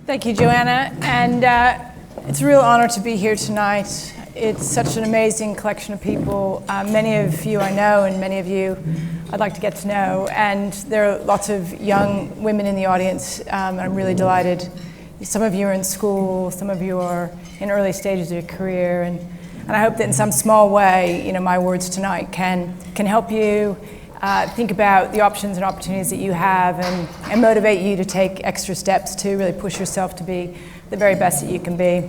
Thank you, Joanna, and it's a real honor to be here tonight. It's such an amazing collection of people. Many of you I know, and many of you I'd like to get to know, and there are lots of young women in the audience, and I'm really delighted. Some of you are in school, some of you are in early stages of your career, and I hope that in some small way, my words tonight can help you think about the options and opportunities that you have and motivate you to take extra steps to really push yourself to be the very best that you can be.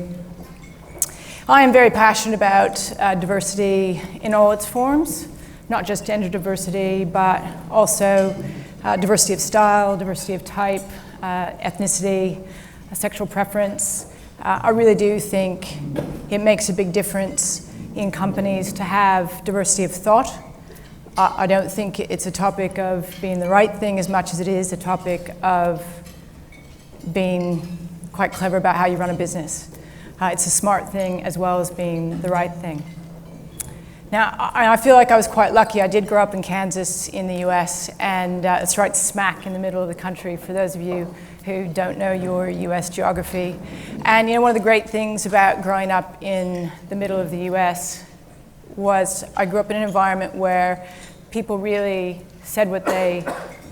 I am very passionate about diversity in all its forms, not just gender diversity, but also diversity of style, diversity of type, ethnicity, sexual preference. I really do think it makes a big difference in companies to have diversity of thought. I don't think it's a topic of being the right thing as much as it is a topic of being quite clever about how you run a business. It's a smart thing as well as being the right thing. Now, I feel like I was quite lucky. I did grow up in Kansas in the US, and it's right smack in the middle of the country for those of you who don't know your US geography. And one of the great things about growing up in the middle of the US was I grew up in an environment where people really said what they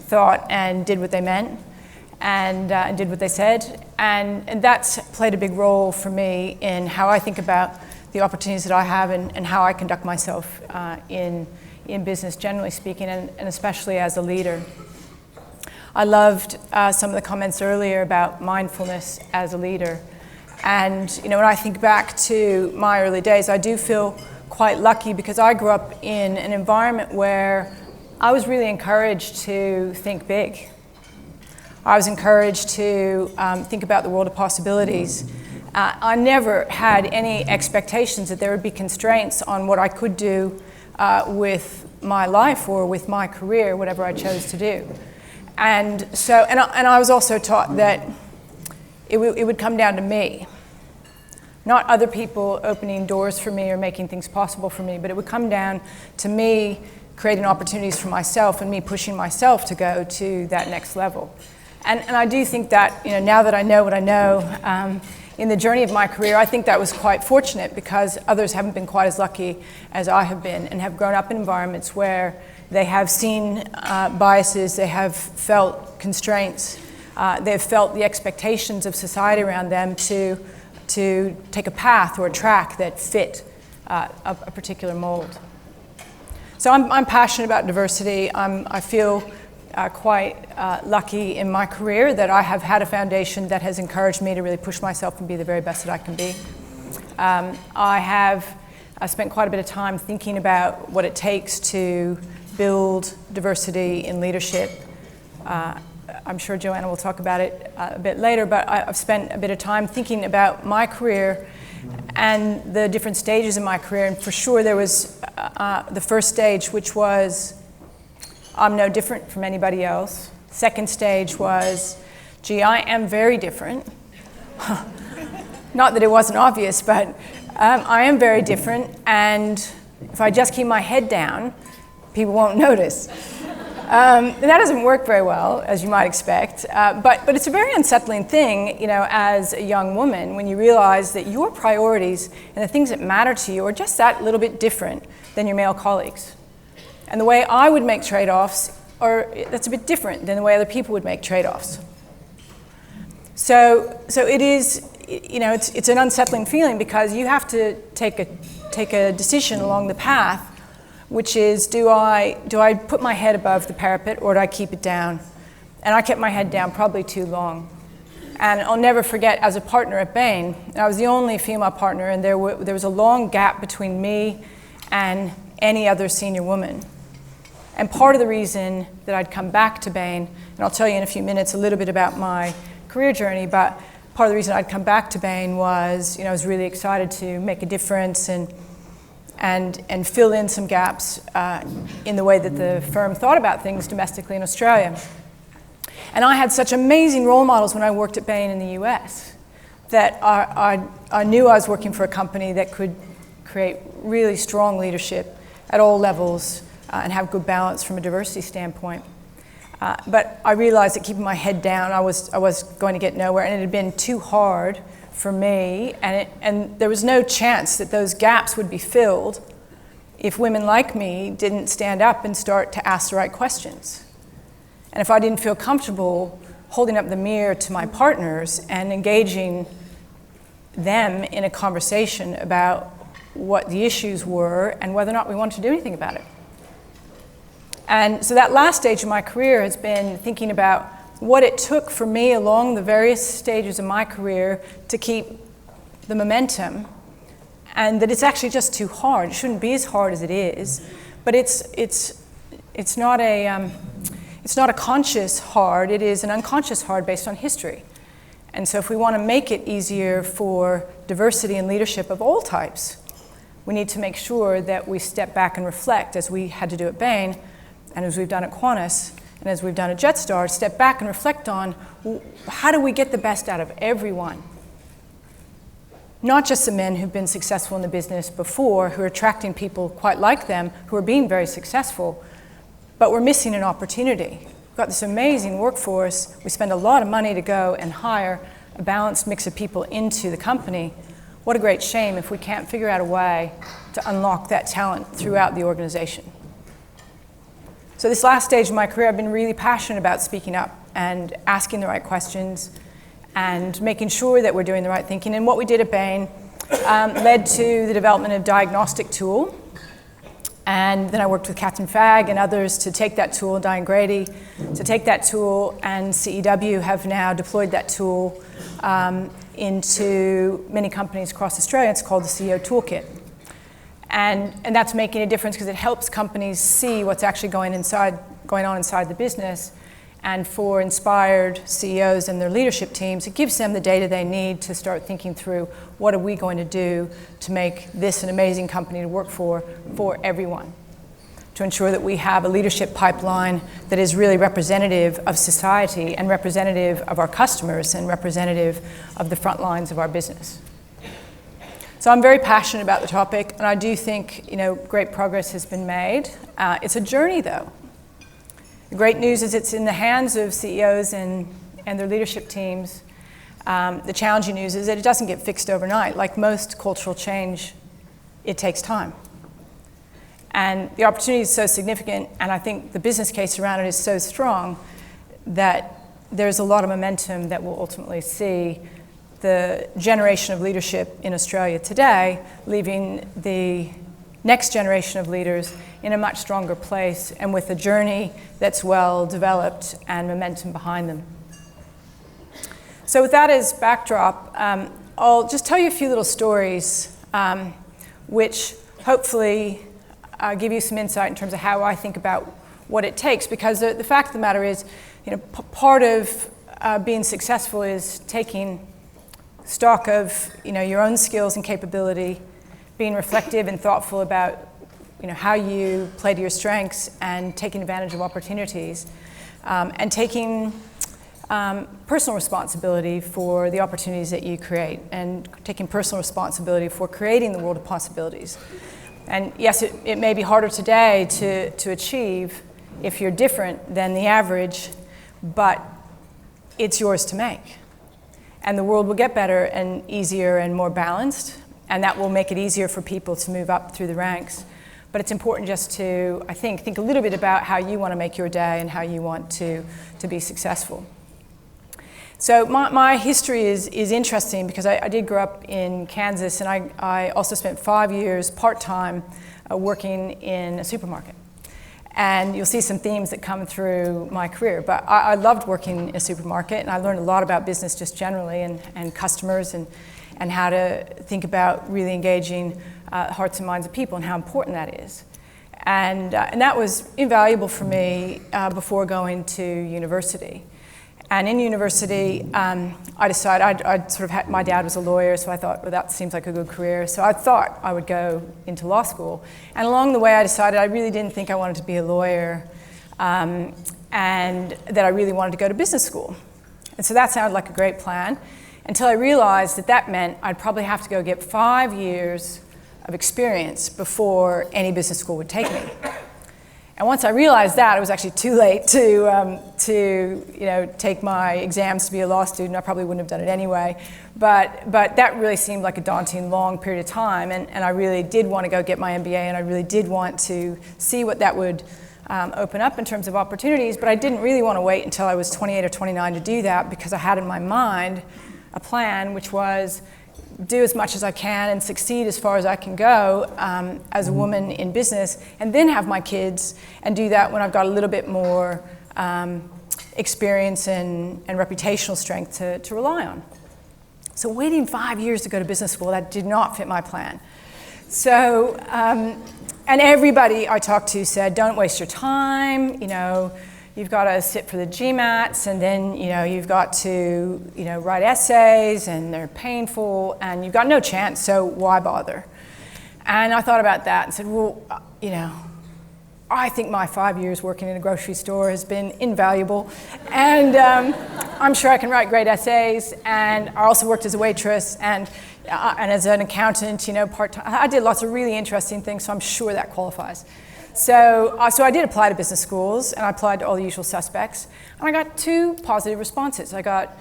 thought and did what they meant and did what they said. And that's played a big role for me in how I think about the opportunities that I have and how I conduct myself in business, generally speaking, and especially as a leader. I loved some of the comments earlier about mindfulness as a leader. And when I think back to my early days, I do feel quite lucky because I grew up in an environment where I was really encouraged to think big. I was encouraged to think about the world of possibilities. I never had any expectations that there would be constraints on what I could do with my life or with my career, whatever I chose to do. And I was also taught that it would come down to me. Not other people opening doors for me or making things possible for me, but it would come down to me creating opportunities for myself and me pushing myself to go to that next level. And I do think that, now that I know what I know, in the journey of my career, I think that was quite fortunate because others haven't been quite as lucky as I have been and have grown up in environments where they have seen biases, they have felt constraints, they've felt the expectations of society around them to take a path or a track that fit a particular mold. So I'm passionate about diversity. I feel quite lucky in my career that I have had a foundation that has encouraged me to really push myself and be the very best that I can be. I have spent quite a bit of time thinking about what it takes to build diversity in leadership. I'm sure Joanna will talk about it a bit later, but I've spent a bit of time thinking about my career and the different stages in my career. And for sure there was the first stage, which was I'm no different from anybody else. Second stage was, gee, I am very different. Not that it wasn't obvious, but I am very different. And if I just keep my head down, people won't notice. And that doesn't work very well, as you might expect, but it's a very unsettling thing, as a young woman, when you realize that your priorities and the things that matter to you are just that little bit different than your male colleagues. And the way I would make trade-offs, that's a bit different than the way other people would make trade-offs. So it is, it's an unsettling feeling because you have to take a decision along the path, which is, do I put my head above the parapet or do I keep it down? And I kept my head down probably too long. And I'll never forget, as a partner at Bain, and I was the only female partner, and there was a long gap between me and any other senior woman. And part of the reason that I'd come back to Bain, and I'll tell you in a few minutes a little bit about my career journey, but part of the reason I'd come back to Bain was, I was really excited to make a difference and fill in some gaps in the way that the firm thought about things domestically in Australia. And I had such amazing role models when I worked at Bain in the US that I knew I was working for a company that could create really strong leadership at all levels and have good balance from a diversity standpoint. But I realized that keeping my head down, I was going to get nowhere, and it had been too hard for me, and there was no chance that those gaps would be filled if women like me didn't stand up and start to ask the right questions. And if I didn't feel comfortable holding up the mirror to my partners and engaging them in a conversation about what the issues were and whether or not we wanted to do anything about it. And so that last stage of my career has been thinking about what it took for me along the various stages of my career to keep the momentum, and that it's actually just too hard. It shouldn't be as hard as it is, but it's not a conscious hard, it is an unconscious hard based on history. And so if we want to make it easier for diversity and leadership of all types, we need to make sure that we step back and reflect, as we had to do at Bain, and as we've done at Qantas, and as we've done at Jetstar, step back and reflect on how do we get the best out of everyone? Not just the men who've been successful in the business before, who are attracting people quite like them, who are being very successful, but we're missing an opportunity. We've got this amazing workforce. We spend a lot of money to go and hire a balanced mix of people into the company. What a great shame if we can't figure out a way to unlock that talent throughout the organization. So this last stage of my career, I've been really passionate about speaking up and asking the right questions and making sure that we're doing the right thinking. And what we did at Bain led to the development of a diagnostic tool. And then I worked with Catherine Fagg and others to take that tool, Diane Grady, to take that tool, and CEW have now deployed that tool into many companies across Australia. It's called the CEO Toolkit. And that's making a difference because it helps companies see what's actually going on inside the business. And for inspired CEOs and their leadership teams, it gives them the data they need to start thinking through what are we going to do to make this an amazing company to work for everyone, to ensure that we have a leadership pipeline that is really representative of society and representative of our customers and representative of the front lines of our business. So I'm very passionate about the topic, and I do think great progress has been made. It's a journey, though. The great news is it's in the hands of CEOs and their leadership teams. The challenging news is that it doesn't get fixed overnight. Like most cultural change, it takes time. And the opportunity is so significant, and I think the business case around it is so strong that there's a lot of momentum that will ultimately see the generation of leadership in Australia today leaving the next generation of leaders in a much stronger place and with a journey that's well developed and momentum behind them. So with that as backdrop, I'll just tell you a few little stories which hopefully give you some insight in terms of how I think about what it takes, because the fact of the matter is, part of being successful is taking stock of your own skills and capability, being reflective and thoughtful about how you play to your strengths and taking advantage of opportunities, and taking personal responsibility for the opportunities that you create and taking personal responsibility for creating the world of possibilities. And yes, it may be harder today to achieve if you're different than the average, but it's yours to make. And the world will get better and easier and more balanced, and that will make it easier for people to move up through the ranks. But it's important just to, I think a little bit about how you want to make your day and how you want to be successful. So my history is interesting because I did grow up in Kansas, and I also spent 5 years part-time working in a supermarket. And you'll see some themes that come through my career. But I loved working in a supermarket, and I learned a lot about business just generally and customers and how to think about really engaging hearts and minds of people and how important that is. And that was invaluable for me before going to university. And in university, I decided my dad was a lawyer, so I thought, well, that seems like a good career. So I thought I would go into law school. And along the way, I decided I really didn't think I wanted to be a lawyer, and that I really wanted to go to business school. And so that sounded like a great plan, until I realized that meant I'd probably have to go get 5 years of experience before any business school would take me. And once I realized that, it was actually too late to take my exams to be a law student. I probably wouldn't have done it anyway. But that really seemed like a daunting, long period of time. And I really did want to go get my MBA, and I really did want to see what that would open up in terms of opportunities. But I didn't really want to wait until I was 28 or 29 to do that, because I had in my mind a plan, which was do as much as I can and succeed as far as I can go as a woman in business, and then have my kids, and do that when I've got a little bit more experience and reputational strength to rely on. So waiting 5 years to go to business school, that did not fit my plan. So, and everybody I talked to said, don't waste your time, you've got to sit for the GMATs, and then you've got to write essays, and they're painful, and you've got no chance, so why bother? And I thought about that and said, well, I think my 5 years working in a grocery store has been invaluable, and I'm sure I can write great essays. And I also worked as a waitress and as an accountant, part-time. I did lots of really interesting things, so I'm sure that qualifies. So I did apply to business schools, and I applied to all the usual suspects, and I got 2 positive responses. I got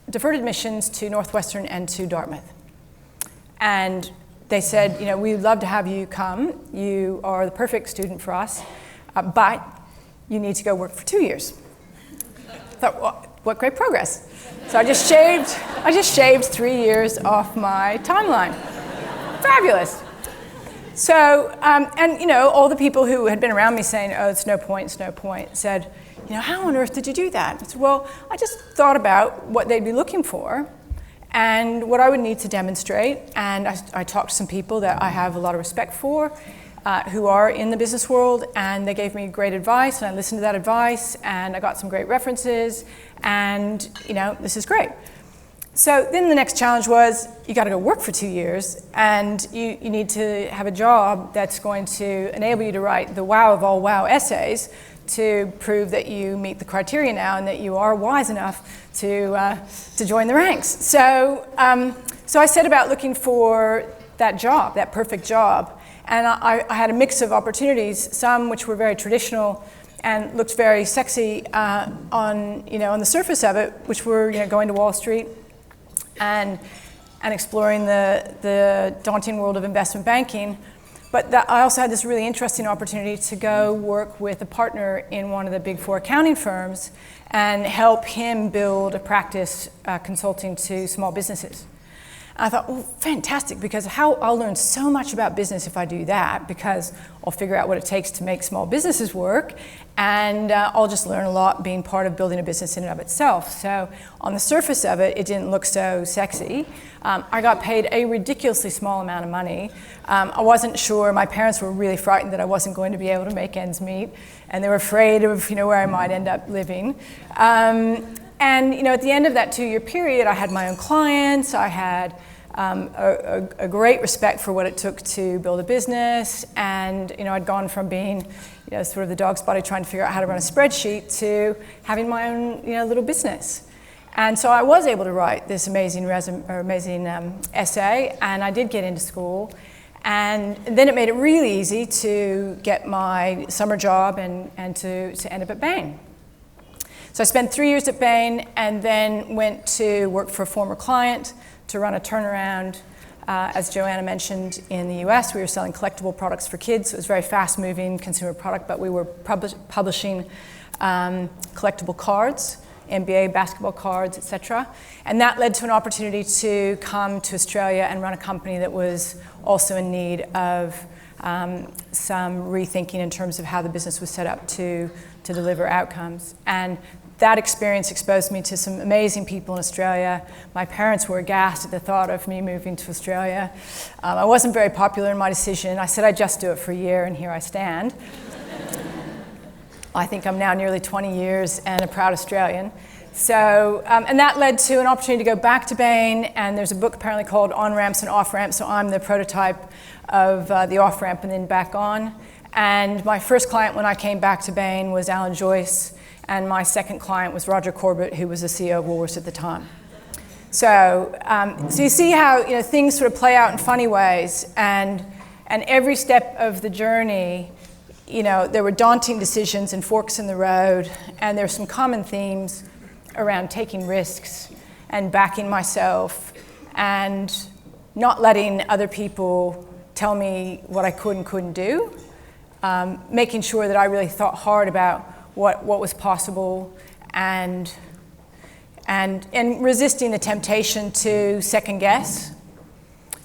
deferred admissions to Northwestern and to Dartmouth. And they said, we'd love to have you come. You are the perfect student for us, but you need to go work for 2 years. I thought, well, what great progress. So I just shaved 3 years off my timeline. Fabulous. So, all the people who had been around me saying, oh, it's no point, said, how on earth did you do that? I said, well, I just thought about what they'd be looking for and what I would need to demonstrate. And I talked to some people that I have a lot of respect for, who are in the business world, and they gave me great advice, and I listened to that advice, and I got some great references, and, this is great. So then the next challenge was, you got to go work for 2 years, and you need to have a job that's going to enable you to write the wow of all wow essays to prove that you meet the criteria now and that you are wise enough to join the ranks. So I set about looking for that job, that perfect job, and I had a mix of opportunities, some which were very traditional and looked very sexy on the surface of it, which were going to Wall Street and exploring the daunting world of investment banking. But I also had this really interesting opportunity to go work with a partner in one of the big 4 accounting firms and help him build a practice consulting to small businesses. And I thought, well, fantastic, because I'll learn so much about business if I do that, because I'll figure out what it takes to make small businesses work, and I'll just learn a lot being part of building a business in and of itself. So on the surface of it, it didn't look so sexy. I got paid a ridiculously small amount of money. I wasn't sure. My parents were really frightened that I wasn't going to be able to make ends meet, and they were afraid of where I might end up living. And at the end of that 2-year period, I had my own clients. I had a great respect for what it took to build a business, and I'd gone from being sort of the dog's body trying to figure out how to run a spreadsheet to having my own little business. And so I was able to write this amazing essay, and I did get into school, and then it made it really easy to get my summer job and to end up at Bain. So I spent 3 years at Bain, and then went to work for a former client to run a turnaround. As Joanna mentioned, in the US, we were selling collectible products for kids. It was a very fast-moving consumer product, but we were publishing collectible cards, NBA basketball cards, etc. And that led to an opportunity to come to Australia and run a company that was also in need of some rethinking in terms of how the business was set up to deliver outcomes. And that experience exposed me to some amazing people in Australia. My parents were aghast at the thought of me moving to Australia. I wasn't very popular in my decision. I said I'd just do it for a year, and here I stand. I think I'm now nearly 20 years and a proud Australian. So, and that led to an opportunity to go back to Bain, and there's a book apparently called On Ramps and Off Ramps, so I'm the prototype of the off ramp and then back on. And my first client when I came back to Bain was Alan Joyce, and my second client was Roger Corbett, who was the CEO of Woolworths at the time. So, so you see how things sort of play out in funny ways, and every step of the journey, there were daunting decisions and forks in the road, and there's some common themes around taking risks and backing myself and not letting other people tell me what I could and couldn't do, making sure that I really thought hard about what was possible, and resisting the temptation to second guess,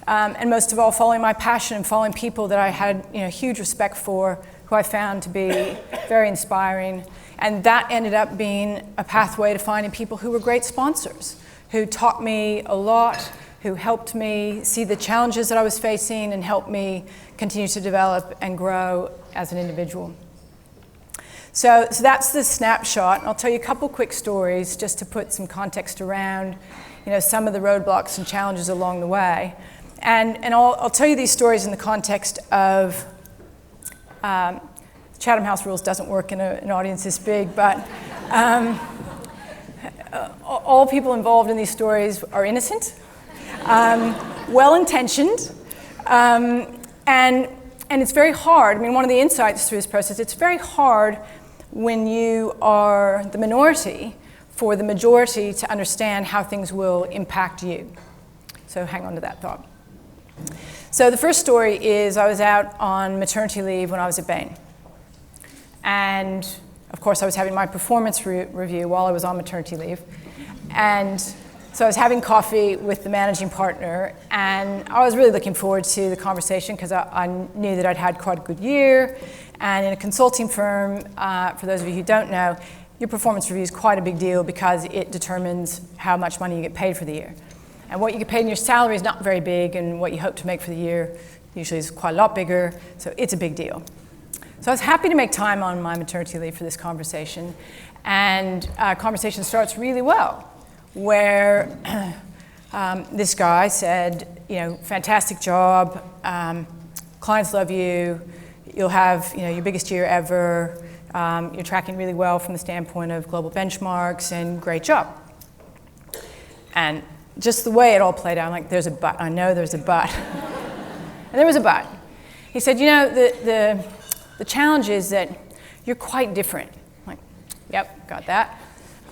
and most of all, following my passion and following people that I had huge respect for, who I found to be very inspiring. And that ended up being a pathway to finding people who were great sponsors, who taught me a lot, who helped me see the challenges that I was facing and helped me continue to develop and grow as an individual. So that's the snapshot. I'll tell you a couple quick stories just to put some context around some of the roadblocks and challenges along the way. And I'll tell you these stories in the context of Chatham House rules doesn't work in an audience this big, but all people involved in these stories are innocent, well-intentioned, and it's very hard. I mean, one of the insights through this process, it's very hard when you are the minority for the majority to understand how things will impact you. So hang on to that thought. So the first story is I was out on maternity leave when I was at Bain. And of course I was having my performance review while I was on maternity leave. And so I was having coffee with the managing partner, and I was really looking forward to the conversation because I knew that I'd had quite a good year. And in a consulting firm, for those of you who don't know, your performance review is quite a big deal because it determines how much money you get paid for the year. And what you get paid in your salary is not very big, and what you hope to make for the year usually is quite a lot bigger, so it's a big deal. So I was happy to make time on my maternity leave for this conversation, and conversation starts really well, where this guy said, fantastic job, clients love you, you'll have your biggest year ever, you're tracking really well from the standpoint of global benchmarks, and great job. And just the way it all played out, I'm like, there's a but. I know there's a but. And there was a but. He said, the challenge is that you're quite different. I'm like, yep, got that.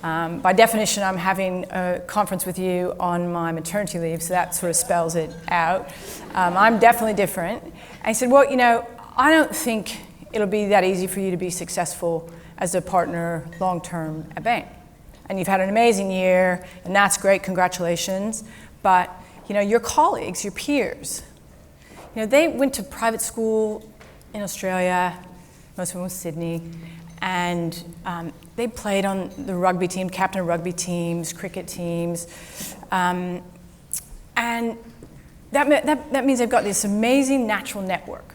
By definition, I'm having a conference with you on my maternity leave, so that sort of spells it out. I'm definitely different. And he said, well, I don't think it'll be that easy for you to be successful as a partner long-term at Bain. And you've had an amazing year, and that's great, congratulations. But your colleagues, your peers, they went to private school in Australia, most of them was Sydney, and they played on the rugby team, captain of rugby teams, cricket teams, and that means they've got this amazing natural network.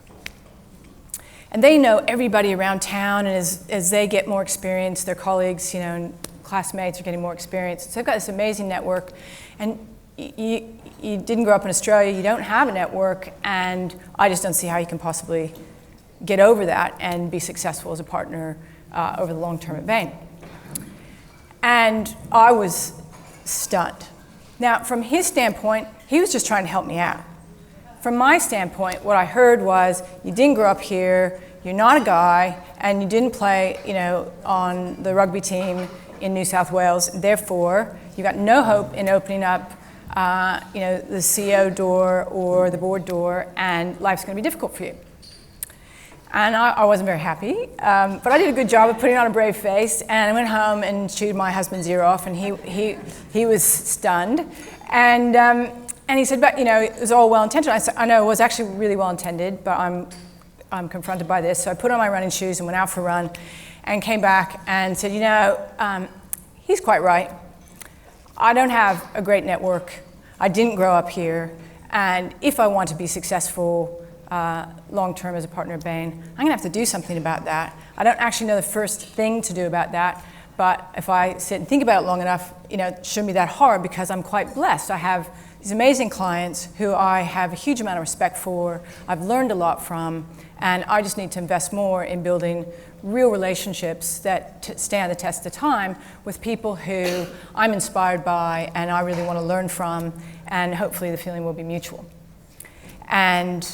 And they know everybody around town, and as they get more experience, their colleagues, and classmates are getting more experience. So they've got this amazing network, and you didn't grow up in Australia, you don't have a network, and I just don't see how you can possibly get over that and be successful as a partner over the long term at Bain. And I was stunned. Now, from his standpoint, he was just trying to help me out. From my standpoint, what I heard was, you didn't grow up here, you're not a guy, and you didn't play, on the rugby team in New South Wales. Therefore, you got no hope in opening up, the CEO door or the board door, and life's going to be difficult for you. And I wasn't very happy, but I did a good job of putting on a brave face, and I went home and chewed my husband's ear off, and he was stunned, and he said, but it was all well intentioned. I said, I know it was actually really well intended, but I'm confronted by this. So I put on my running shoes and went out for a run, and came back and said, he's quite right. I don't have a great network. I didn't grow up here, and if I want to be successful long-term as a partner at Bain, I'm going to have to do something about that. I don't actually know the first thing to do about that, but if I sit and think about it long enough, it shouldn't be that hard because I'm quite blessed. I have these amazing clients who I have a huge amount of respect for, I've learned a lot from, and I just need to invest more in building real relationships that stand the test of time with people who I'm inspired by and I really want to learn from, and hopefully the feeling will be mutual. And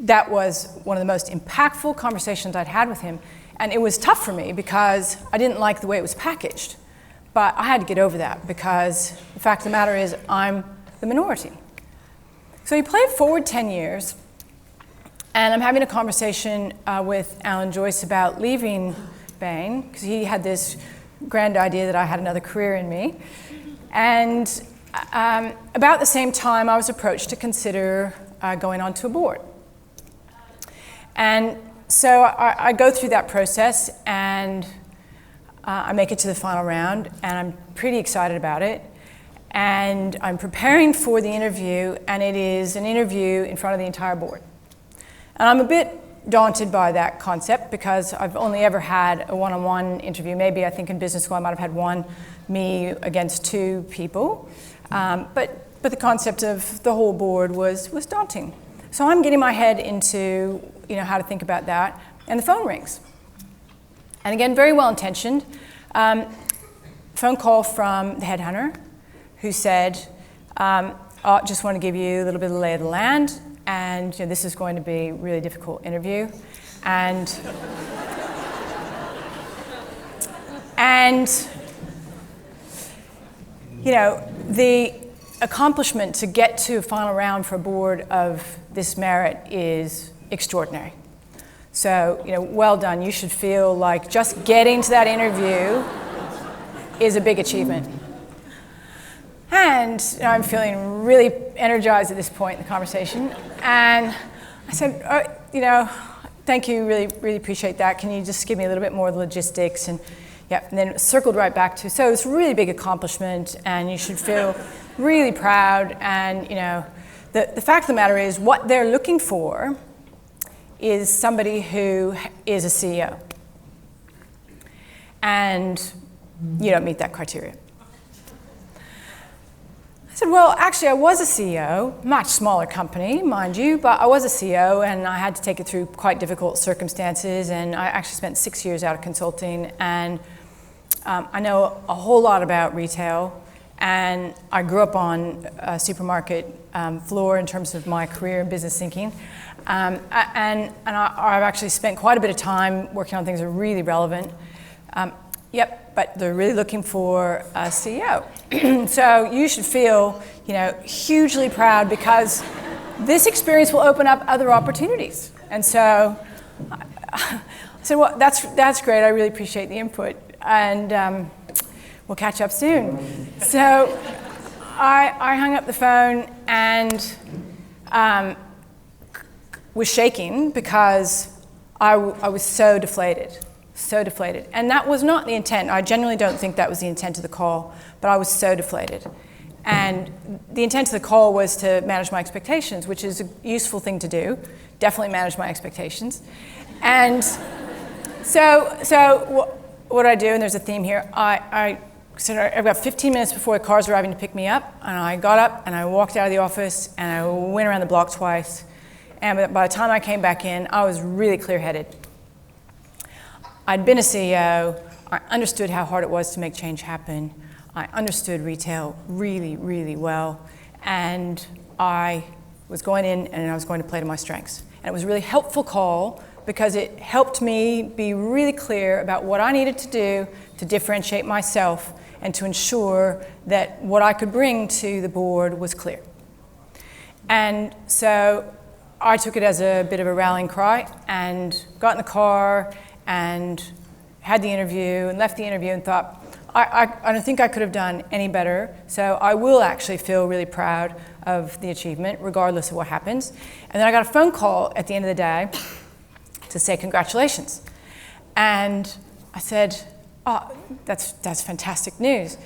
that was one of the most impactful conversations I'd had with him. And it was tough for me because I didn't like the way it was packaged. But I had to get over that because the fact of the matter is I'm the minority. So he played forward 10 years, and I'm having a conversation with Alan Joyce about leaving Bain, because he had this grand idea that I had another career in me. And about the same time, I was approached to consider going onto a board. And so I go through that process, and I make it to the final round, and I'm pretty excited about it. And I'm preparing for the interview, and it is an interview in front of the entire board. And I'm a bit daunted by that concept because I've only ever had a one-on-one interview. Maybe I think in business school I might have had one, me against two people. But the concept of the whole board was daunting. So I'm getting my head into how to think about that, and the phone rings. And again, very well-intentioned. Phone call from the headhunter who said, just want to give you a little bit of the lay of the land, and this is going to be a really difficult interview. And the accomplishment to get to a final round for a board of this merit is extraordinary. So, well done. You should feel like just getting to that interview is a big achievement. And I'm feeling really energized at this point in the conversation. And I said, thank you, really appreciate that. Can you just give me a little bit more of the logistics? And then it circled right back to, so it's a really big accomplishment, and you should feel really proud. And the fact of the matter is, what they're looking for is somebody who is a CEO. And you don't meet that criteria. I said, well, actually, I was a CEO, much smaller company, mind you, but I was a CEO, and I had to take it through quite difficult circumstances, and I actually spent 6 years out of consulting, and I know a whole lot about retail, and I grew up on a supermarket floor in terms of my career in business thinking, and I've actually spent quite a bit of time working on things that are really relevant. But they're really looking for a CEO. So you should feel, hugely proud, because this experience will open up other opportunities. And so I said, well, that's great. I really appreciate the input, and we'll catch up soon. So I hung up the phone and was shaking because I was so deflated. So deflated. And that was not the intent. I genuinely don't think that was the intent of the call, but I was so deflated. And the intent of the call was to manage my expectations, which is a useful thing to do. Definitely manage my expectations. And so what I do, and there's a theme here, I said, I've got 15 minutes before the car's arriving to pick me up, and I got up and I walked out of the office and I went around the block twice. And by the time I came back in, I was really clear-headed. I'd been a CEO, I understood how hard it was to make change happen, I understood retail really, really well, and I was going in and I was going to play to my strengths. And it was a really helpful call because it helped me be really clear about what I needed to do to differentiate myself and to ensure that what I could bring to the board was clear. And so I took it as a bit of a rallying cry and got in the car and had the interview and left the interview and thought, I don't think I could have done any better, so I will actually feel really proud of the achievement, regardless of what happens. And then I got a phone call at the end of the day to say congratulations. And I said, oh, that's fantastic news.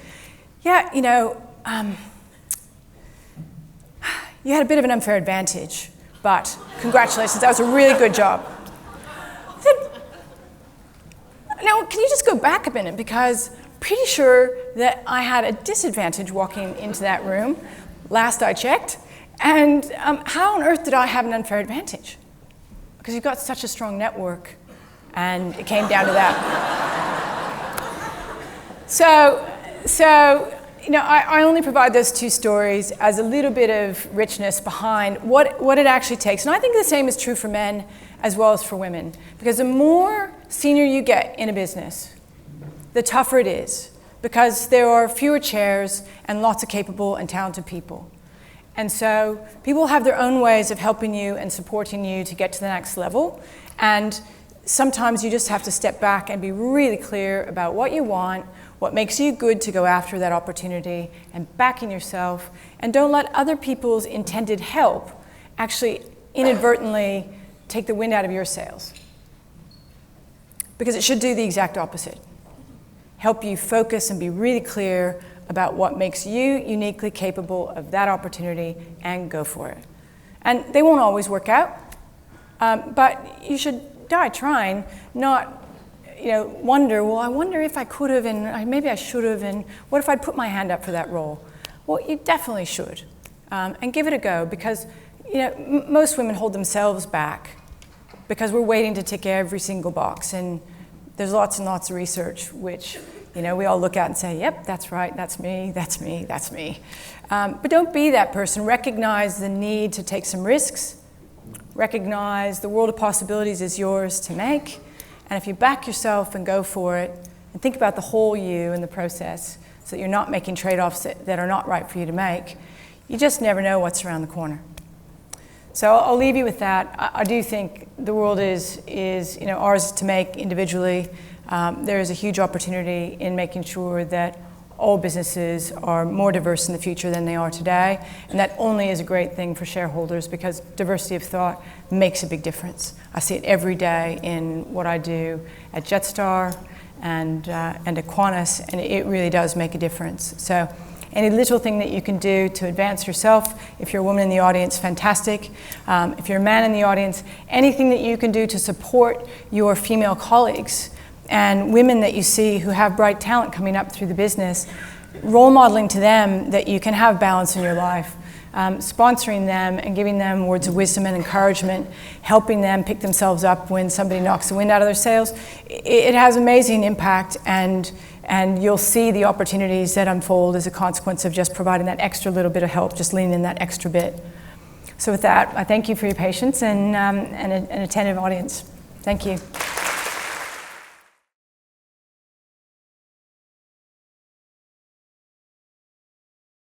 Yeah, you had a bit of an unfair advantage, but congratulations, that was a really good job. Now, can you just go back a minute, because I'm pretty sure that I had a disadvantage walking into that room, last I checked, and how on earth did I have an unfair advantage? Because you've got such a strong network, and it came down to that. So I only provide those two stories as a little bit of richness behind what it actually takes. And I think the same is true for men as well as for women. Because the more senior you get in a business, the tougher it is. Because there are fewer chairs and lots of capable and talented people. And so people have their own ways of helping you and supporting you to get to the next level. And sometimes you just have to step back and be really clear about what you want, what makes you good to go after that opportunity, and backing yourself. And don't let other people's intended help actually inadvertently take the wind out of your sails. Because it should do the exact opposite. Help you focus and be really clear about what makes you uniquely capable of that opportunity and go for it. And they won't always work out, but you should die trying, not wonder, well, I wonder if I could have, and maybe I should have, and what if I'd put my hand up for that role? Well, you definitely should, and give it a go, because most women hold themselves back because we're waiting to tick every single box, and there's lots and lots of research which we all look at and say, yep, that's right, that's me, that's me, that's me. But don't be that person. Recognize the need to take some risks. Recognize the world of possibilities is yours to make. And if you back yourself and go for it, and think about the whole you in the process so that you're not making trade-offs that are not right for you to make, you just never know what's around the corner. So I'll leave you with that. I do think the world is ours to make individually. There is a huge opportunity in making sure that all businesses are more diverse in the future than they are today, and that only is a great thing for shareholders because diversity of thought makes a big difference. I see it every day in what I do at Jetstar and at Qantas, and it really does make a difference. So any little thing that you can do to advance yourself, if you're a woman in the audience, fantastic. If you're a man in the audience, anything that you can do to support your female colleagues and women that you see who have bright talent coming up through the business, role modeling to them that you can have balance in your life, sponsoring them and giving them words of wisdom and encouragement, helping them pick themselves up when somebody knocks the wind out of their sails, it has amazing impact, and you'll see the opportunities that unfold as a consequence of just providing that extra little bit of help, just leaning in that extra bit. So with that, I thank you for your patience and an attentive audience. Thank you.